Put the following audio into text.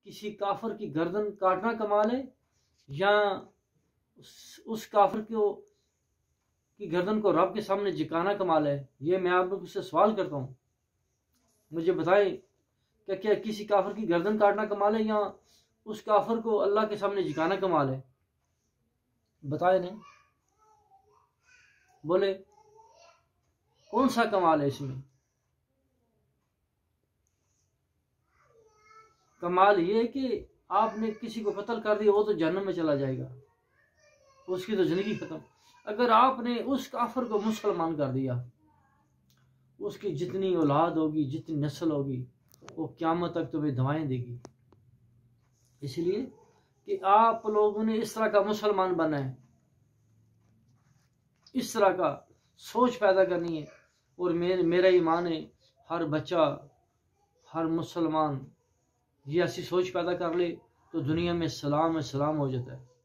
किसी काफिर की गर्दन काटना कमाल है या उस काफिर को की गर्दन को रब के सामने झुकाना कमाल है? ये मैं आप लोग से सवाल करता हूँ, मुझे बताएं क्या किसी काफिर की गर्दन काटना कमाल है या उस काफिर को अल्लाह के सामने झुकाना कमाल है? बताए नहीं, बोले कौन सा कमाल है इसमें? कमाल ये है कि आपने किसी को कत्ल कर दिया, वो तो जहन्नम में चला जाएगा, उसकी तो जिंदगी खत्म। अगर आपने उस काफिर को मुसलमान कर दिया, उसकी जितनी औलाद होगी, जितनी नस्ल होगी, वो क़यामत तक तुम्हें दुआएं देगी। इसलिए कि आप लोगों ने इस तरह का मुसलमान बनना है, इस तरह का सोच पैदा करनी है। और मेरा ईमान है, हर बच्चा, हर मुसलमान ये ऐसी सोच पैदा कर ले तो दुनिया में सलाम हो जाता है।